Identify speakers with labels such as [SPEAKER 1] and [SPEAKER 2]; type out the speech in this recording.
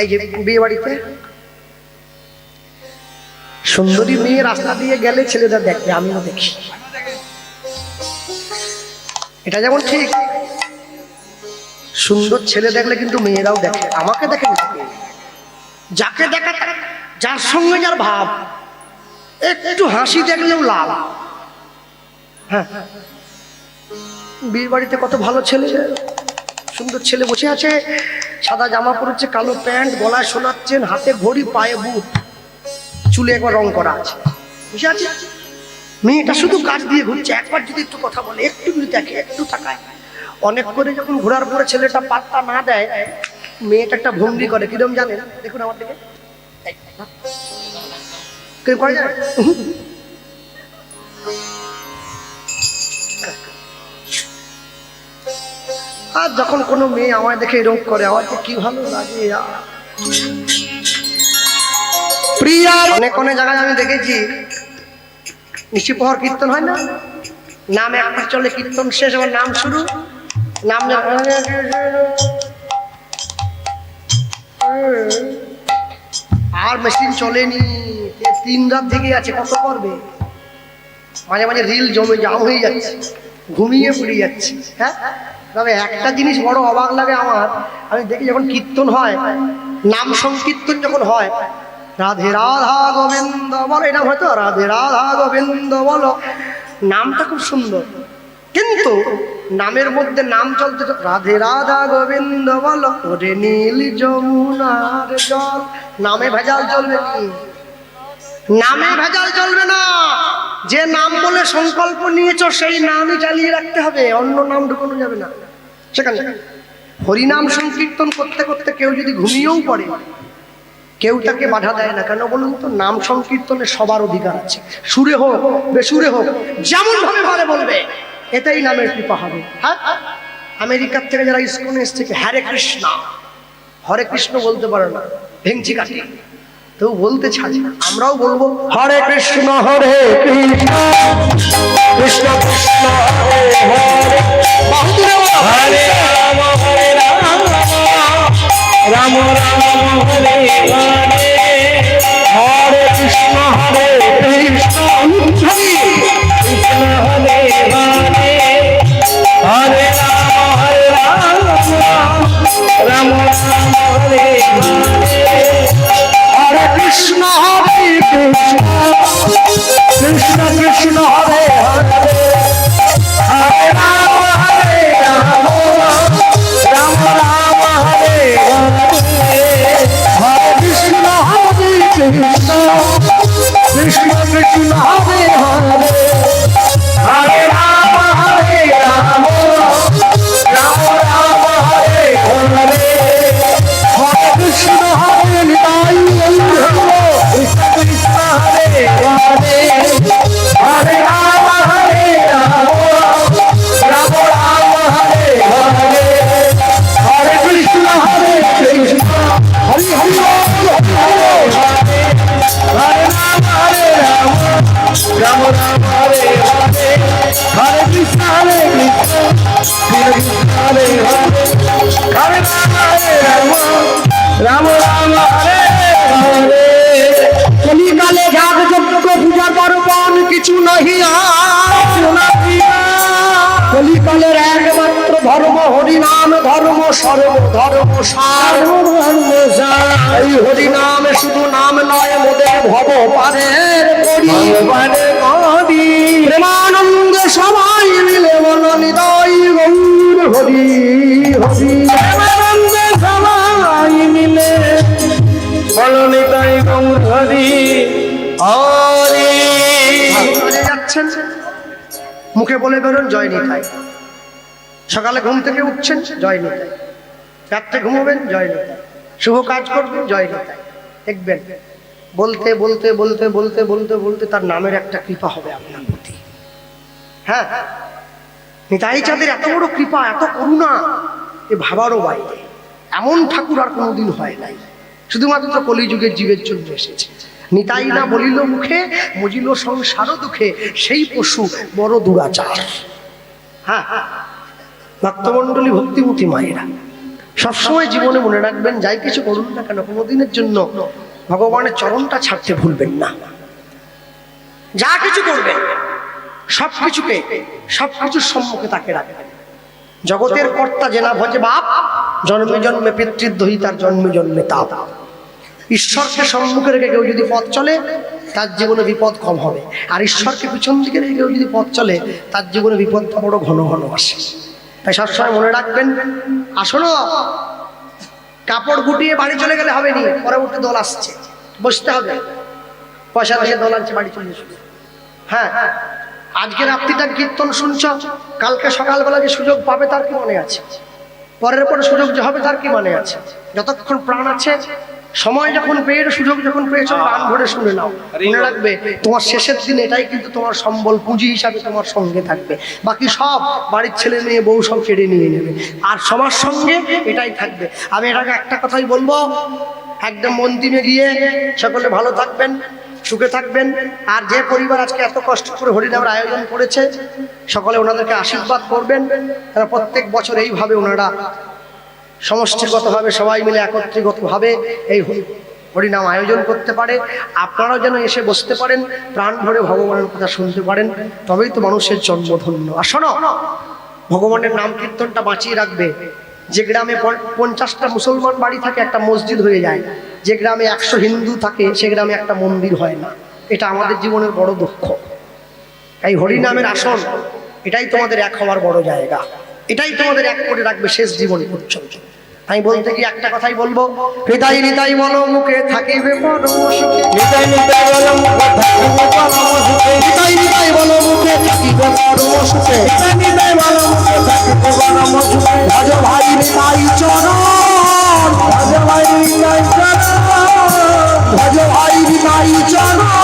[SPEAKER 1] এই যে বিয়ে বাড়িতে সুন্দরী মেয়ে রাস্তা দিয়ে গেলে ছেলেরা দেখবে, আমিও দেখি। এটা যেমন ঠিক, সুন্দর ছেলে দেখলে কিন্তু মেয়েরাও দেখে, আমাকে দেখে না, যাকে দেখা, যার সঙ্গে যার ভাব, একটু হাসি দেখলেও লাভ। হ্যাঁ, বিয়ে বাড়িতে কত ভালো ছেলে, সুন্দর ছেলে বসে আছে, সাদা জামা পরেছে, কালো প্যান্ট, গলায় সোনার চেন, হাতে ঘড়ি, পায়ে বুট, চুলে একবার রং করা আছে, বুঝে আছে। মেয়েটা শুধু কাজ দিয়ে ঘুরছে, একবার যদি একটু কথা বলে, একটু যদি দেখে, একটু তাকায়, অনেক করে যখন ঘোরার পরে ছেলেটা পাত্তা না দেয়, মেয়েটা একটা ভঙ্গি করে, কিরম জানেন? দেখুন আমার দিকে, কেউ করে জানে? আর যখন কোনো মেয়ে আমায় দেখে এরকম করে, আমার তো কি ভালো লাগে। প্রিয়া, অনেক অনেক জায়গায় আমি দেখেছি নিশি প্রহর কীর্তন হয় না, নাম একবার চলে, কীর্তন শেষ, আবার নাম শুরু, নাম আর মেশিন চলেনি, 3 রাত থেকে আছে, কত করবে? মাঝে মাঝে রিল জমে জাম হয়ে যাচ্ছে, ঘুমিয়ে পড়ে যাচ্ছে। হ্যাঁ, তবে একটা জিনিস বড় অবাক লাগে আমার, আমি দেখি যখন কীর্তন হয়, নাম সংকীর্তন যখন হয়, রাধে রাধা গোবিন্দ বলো, এটা হয়তো রাধে রাধা গোবিন্দ বলো, নামটা খুব সুন্দর, কিন্তু নামের মধ্যে নাম চলতে রাধে রাধা গোবিন্দ বলো, ওরে নীল যমুনার জল, নামে ভেজাল চলবে কি? নামে ভেজাল চলবে না। যে নাম বলে সংকল্প নিয়েছ সেই নামই চালিয়ে রাখতে হবে, অন্য নাম ঢুকানো যাবে না সেখানে। হরিনাম সংকীর্তন করতে করতে কেউ যদি ঘুমিয়েও পড়ে, কেউ তাকে বাধা দেয় না, কেন বলুন তো? নাম সংকীর্তনে সবার অধিকার আছে, সুরে হোক বেসুরে হোক, যেমন ভাবে ভাবে বলবে, এটাই নামের কৃপা হবে। হ্যাঁ, আমেরিকার থেকে যারা ইসকনে এসছে, হরে কৃষ্ণ, হরে কৃষ্ণ বলতে পারে না, ভেঙচি কাটি, তো বলতে ছাড়ে না। আমরাও বলবো হরে কৃষ্ণ হরে কৃষ্ণ কৃষ্ণ কৃষ্ণ হরে রাম হরে রাম রাম রাম হরে হরে, হরে কৃষ্ণ হরে কৃষ্ণ কৃষ্ণ হরে হরে, হরে রাম রাম রাম হরে হরে, হরে কৃষ্ণ হরে কৃষ্ণ কৃষ্ণ কৃষ্ণ হরে হরে, হরে রাম রাম রাম হরে হরে, হরে কৃষ্ণ হরে কৃষ্ণ কৃষ্ণ কৃষ্ণ হরে হরে, হরে রাম রাম রাম হরে হরে, হরে কৃষ্ণ হরে নিতাই কৃষ্ণ কৃষ্ণ হরে হরে, হরে রাম রাম রাম হরে হরে, হরে কৃষ্ণ হরে কৃষ্ণ হরি হরি হরে হরে, হরে রাম রাম রাম হরে হরে, হরে কৃষ্ণ হরে কৃষ্ণ কৃষ্ণ হরে হরে, হরে রাম রাম হরে হরে। কলিকালে যাগ যজ্ঞ পূজা পার্বণ কিছু নহি, কলিকালের একমাত্র ধর্ম হরিনাম, ধর্ম সর্ব ধর্ম সার, এই হরিনামে শুধু নাম নয়, মোদের ভব পারের প্রেমানন্দ সবাই মিলে মন নিদয় গৌর হরি হরি, প্রেমানন্দ সবাই মিলে মন নিদয় গৌর হরি হরি। যাচ্ছেন, মুখে বলে বেরোন জয় নিতাই, সকালে ঘুম থেকে উঠছেন জয় নিতাই, রাত্রে ঘুমোবেন জয় নিতাই, শুভ কাজ করবেন জয় নিতাই, দেখবেন বলতে বলতে বলতে বলতে বলতে বলতে তার নামের একটা কৃপা হবে আপনার প্রতি। হ্যাঁ, নিতাই চাঁদের এত বড় কৃপা, এত করুণা, এ ভাবারও বাইরে। এমন ঠাকুর আর কোনোদিন হয় নাই, শুধুমাত্র কলিযুগের জীবের জন্য এসেছে। নিতাই না বলিল মুখে, মজিল সংসার দুঃখে, সেই পশু বড় দুরাচার। হ্যাঁ, ভক্তমণ্ডলী ভক্তিমতী মায়েরা, সবসময় জীবনে মনে রাখবেন, যাই কিছু করুন না কেন কোনোদিনের জন্য ভগবানের চরণটা ছাড়তে ভুলবেন না। যা কিছু করবেন সবকিছুর সম্মুখে তাকে রাখবেন। জগতের কর্তা যে না ভজে বাপ, জন্মে জন্মে পিতৃদ্রোহী তার জন্মে জন্মে তাপ। ঈশ্বরকে সম্মুখে রেখে কেউ যদি পথ চলে তার জীবনে বিপদ কম হবে, আর ঈশ্বরকে পিছন দিকে রেখে কেউ যদি পথ চলে তার জীবনে বিপদটা বড় ঘন ঘন আসে। তাই সবসময় মনে রাখবেন, আসলে কাপড় গুটিয়ে বাড়ি চলে গেলে হবে নি, পরবর্তী দল আসছে, বসতে হবে, পয়সা দিয়ে দল আনছে, বাড়ি চলে এসো। হ্যাঁ, আজকে রাত্রিটা কীর্তন শুনছ, কালকে সকালবেলা যে সুযোগ পাবে তার কি মনে আছে? পরের পরে সুযোগ যে হবে তার কি মনে আছে? যতক্ষণ প্রাণ আছে, সময় যখন পেয়ে, সুযোগ যখন পেয়েছো, প্রাণ ভরে শুনে নাও। মনে রাখবে, তোমার শেষের দিন এটাই কিন্তু তোমার সম্বল, পুঁজি হিসাবে তোমার সঙ্গে থাকবে। বাকি সব বাড়ির ছেলে মেয়ে বউ সব কেড়ে নিয়ে নেবে, আর সবার সঙ্গে এটাই থাকবে। আমি এটাকে একটা কথাই বলবো, একদম অন্তিমে গিয়ে সকলে ভালো থাকবেন, সুখে থাকবেন। আর যে পরিবার আজকে এত কষ্ট করে হরিনামের আয়োজন করেছে, সকলে ওনাদেরকে আশীর্বাদ করবেন। তারা প্রত্যেক বছর এইভাবে ওনারা সমষ্টিগতভাবে সবাই মিলে একত্রিতভাবে এই হরিনাম আয়োজন করতে পারে। আপনারাও যেন এসে বসতে পারেন, প্রাণ ভরে ভগবানের কথা শুনতে পারেন, তবেই তো মানুষের জন্মধন্য। আর শোনো, ভগবানের নাম কীর্তনটা বাঁচিয়ে রাখবে। যে গ্রামে 50টা মুসলমান বাড়ি থাকে একটা মসজিদ হয়ে যায়, যে গ্রামে 100 হিন্দু থাকে সে গ্রামে একটা মন্দির হয় না। এটা আমাদের জীবনের বড় দুঃখ। এই হরিনামের আসন, এটাই তোমাদের এক হওয়ার বড় জায়গা, এটাই তোমাদের এক করে রাখবে শেষ জীবন পর্যন্ত। আমি বলতে গিয়ে একটা কথাই বলবো, হৃদয় হৃদয় বলো মুখে থাকিবে পরম সুখে, হৃদয় হৃদয় বলো মুখে থাকিবে পরম সুখে, হৃদয় হৃদয় বলো মুখে থাকিবে পরম সুখে, হৃদয় হৃদয় বলো মুখে থাকিবে পরম সুখে। ভজ ভাই হৃদয় চরণ, ভজ ভাই হৃদয় চরণ, ভজ ভাই হৃদয় চরণ।